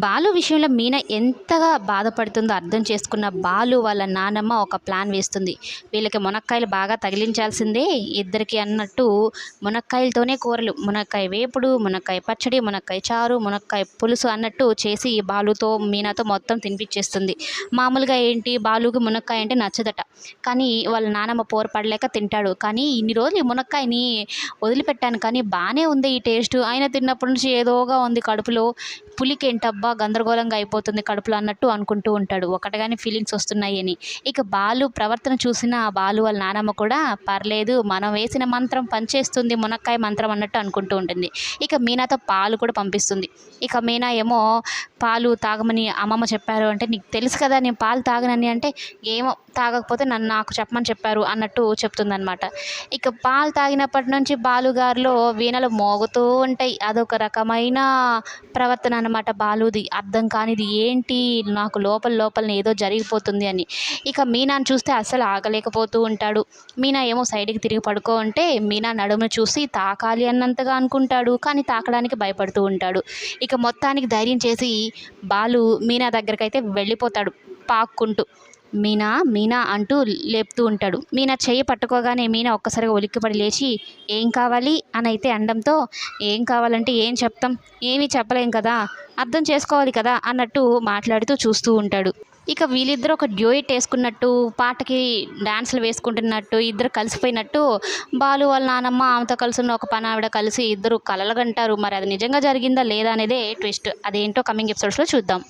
బాలు విషయంలో మీనా ఎంతగా బాధపడుతుందో అర్థం చేసుకున్న బాలు వాళ్ళ నానమ్మ ఒక ప్లాన్ వేస్తుంది. వీళ్ళకి మునక్కాయలు బాగా తగిలించాల్సిందే ఇద్దరికి అన్నట్టు మునక్కాయలతోనే కూరలు, మునక్కాయ వేపుడు, మునక్కాయ పచ్చడి, మునక్కాయ చారు, మునక్కాయ పులుసు అన్నట్టు చేసి బాలుతో మీనాతో మొత్తం తినిపించేస్తుంది. మామూలుగా ఏంటి బాలుకి మునక్కాయ అంటే నచ్చదట. కానీ వాళ్ళ నానమ్మ పోరు పడలేక తింటాడు. కానీ ఇన్ని రోజులు ఈ మునక్కాయని వదిలిపెట్టాను కానీ బాగానే ఉంది ఈ టేస్ట్. ఆయన తిన్నప్పటి నుంచి ఏదోగా ఉంది కడుపులో. పులికేంటబ్బా గందరగోళంగా అయిపోతుంది కడుపులో అన్నట్టు అనుకుంటూ ఉంటాడు. ఒకటిగానే ఫీలింగ్స్ వస్తున్నాయి అని. ఇక బాలు ప్రవర్తన చూసిన ఆ బాలు వాళ్ళ నానమ్మ కూడా పర్లేదు మనం వేసిన మంత్రం పనిచేస్తుంది మునక్కాయ మంత్రం అన్నట్టు అనుకుంటూ ఉంటుంది. ఇక మీనాతో పాలు కూడా పంపిస్తుంది. ఇక మీనా ఏమో పాలు తాగమని అమ్మమ్మ చెప్పారు అంటే నీకు తెలుసు కదా నేను పాలు తాగనని అంటే ఏమో తాగకపోతే నాకు చెప్పమని చెప్పారు అన్నట్టు చెప్తుందనమాట. ఇక పాలు తాగినప్పటి నుంచి బాలుగారిలో వీణలు మోగుతూ ఉంటాయి. అదొక రకమైన ప్రవర్తన అనమాట బాలుది. అర్థం కానిది ఏంటి నాకు లోపల లోపలనే ఏదో జరిగిపోతుంది అని. ఇక మీనాను చూస్తే అస్సలు ఆగలేకపోతూ ఉంటాడు. మీనా ఏమో సైడ్కి తిరిగి పడుకో ఉంటే మీనా నడుమును చూసి తాకాలి అన్నంతగా అనుకుంటాడు. కానీ తాకడానికి భయపడుతూ ఉంటాడు. ఇక మొత్తానికి ధైర్యం చేసి బాలు మీనా దగ్గరకైతే వెళ్ళిపోతాడు పాక్కుంటూ. మీనా మీనా అంటూ లేపుతూ ఉంటాడు. మీనా చెయ్యి పట్టుకోగానే మీనా ఒక్కసారిగా ఉలిక్కిపడి లేచి ఏం కావాలి అని అయితే అనడంతో ఏం కావాలంటే ఏం చెప్తాం, ఏమీ చెప్పలేం కదా, అర్థం చేసుకోవాలి కదా అన్నట్టు మాట్లాడుతూ చూస్తూ ఉంటాడు. ఇక వీళ్ళిద్దరూ ఒక డ్యూయట్ వేసుకున్నట్టు పాటకి డ్యాన్సులు వేసుకుంటున్నట్టు ఇద్దరు కలిసిపోయినట్టు బాలు వాళ్ళ నానమ్మ ఆమెతో కలిసి ఉన్న ఒక పనావిడ కలిసి ఇద్దరు కలలుగంటారు. మరి అది నిజంగా జరిగిందా లేదా అనేదే ట్విస్ట్. అదేంటో కమింగ్ ఎపిసోడ్స్లో చూద్దాం.